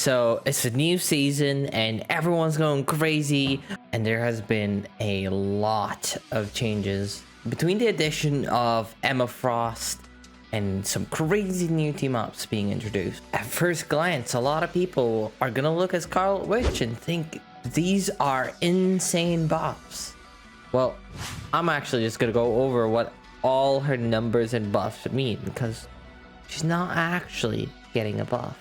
So it's a new season and everyone's going crazy, and there has been a lot of changes between the addition of Emma Frost and some crazy new team-ups being introduced. At first glance, a lot of people are gonna look at Scarlet Witch and think these are insane buffs. Well, I'm actually just gonna go over what all her numbers and buffs mean, because she's not actually getting a buff.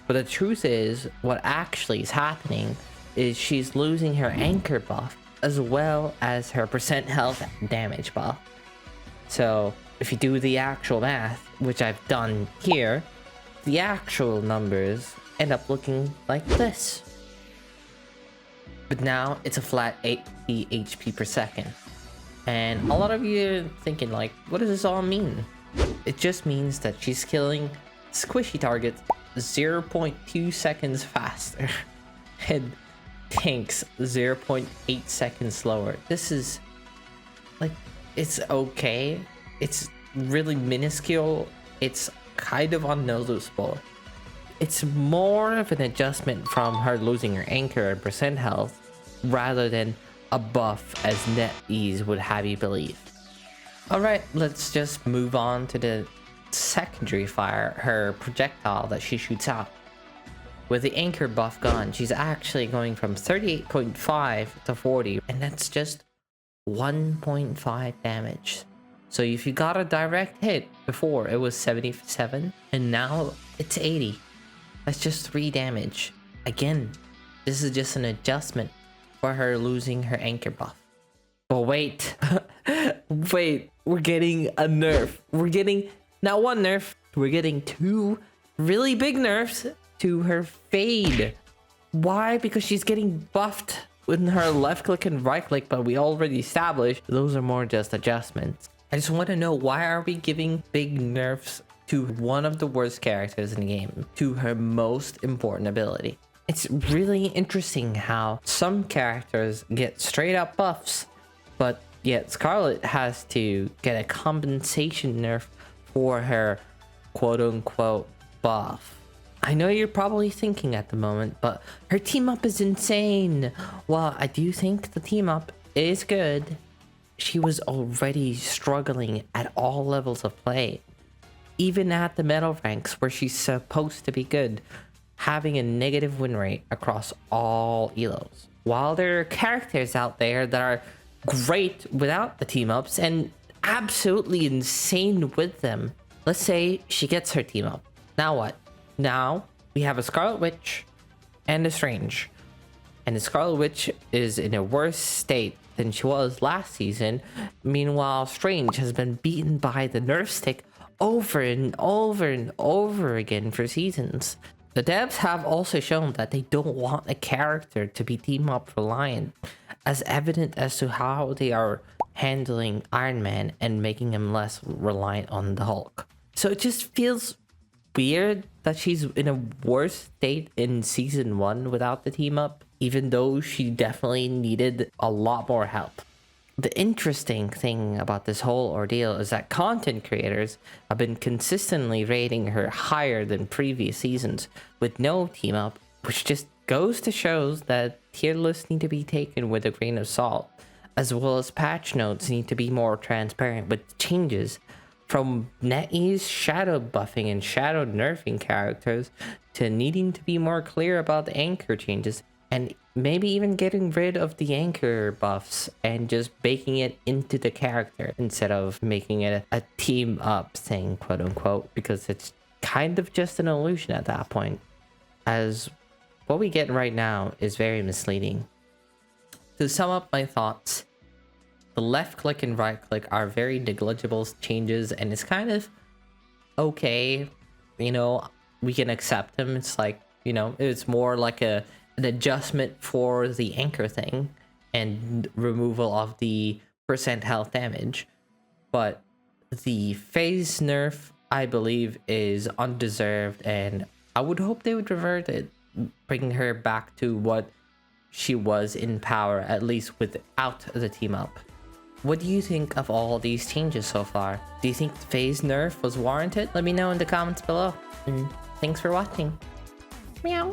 But the truth is, what actually is happening is she's losing her anchor buff as well as her percent health damage buff. So if you do the actual math, which I've done here, the actual numbers end up looking like this. But now it's a flat 80 HP per second. And a lot of you are thinking like, what does this all mean? It just means that she's killing squishy targets 0.2 seconds faster and tanks 0.8 seconds slower. This is like, it's okay. It's really minuscule. It's kind of unnoticeable. It's more of an adjustment from her losing her anchor and percent health rather than a buff as NetEase would have you believe. Alright, let's just move on to the secondary fire, her projectile that she shoots out. With the anchor buff gone, she's actually going from 38.5 to 40, and that's just 1.5 damage. So if you got a direct hit before, it was 77 and now it's 80. That's just 3 damage. Again, this is just an adjustment for her losing her anchor buff. But wait, wait, we're getting a nerf. We're getting not one nerf, we're getting 2 really big nerfs to her fade. Why? Because she's getting buffed with her left click and right click, but we already established those are more just adjustments. I just want to know, why are we giving big nerfs to one of the worst characters in the game, to her most important ability? It's really interesting how some characters get straight up buffs, but yet Scarlet has to get a compensation nerf for her quote-unquote buff. I know you're probably thinking at the moment, but her team up is insane. While I do think the team up is good, she was already struggling at all levels of play. Even at the medal ranks where she's supposed to be good, having a negative win rate across all elos. While there are characters out there that are great without the team ups and absolutely insane with them. Let's say she gets her team up. Now what? Now we have a Scarlet Witch and a Strange. And the Scarlet Witch is in a worse state than she was last season. Meanwhile, Strange has been beaten by the nerf stick over and over and over again for seasons. The devs have also shown that they don't want a character to be team up reliant, as evident as to how they are handling Iron Man and making him less reliant on the Hulk. So it just feels weird that she's in a worse state in season 1 without the team up, even though she definitely needed a lot more help. The interesting thing about this whole ordeal is that content creators have been consistently rating her higher than previous seasons with no team up, which just goes to show that tier lists need to be taken with a grain of salt, as well as patch notes need to be more transparent with changes from NetEase shadow buffing and shadow nerfing characters to needing to be more clear about the anchor changes, and maybe even getting rid of the anchor buffs and just baking it into the character instead of making it a team up thing, quote unquote, because it's kind of just an illusion at that point, as what we get right now is very misleading. To sum up my thoughts, the left click and right click are very negligible changes, and it's kind of okay, you know, we can accept them. It's like, you know, it's more like an adjustment for the anchor thing and removal of the percent health damage. But the phase nerf, I believe, is undeserved, and I would hope they would revert it, bringing her back to what she was in power, at least without the team up. What do you think of all these changes so far? Do you think the phase nerf was warranted? Let me know in the comments below, and thanks for watching. Meow.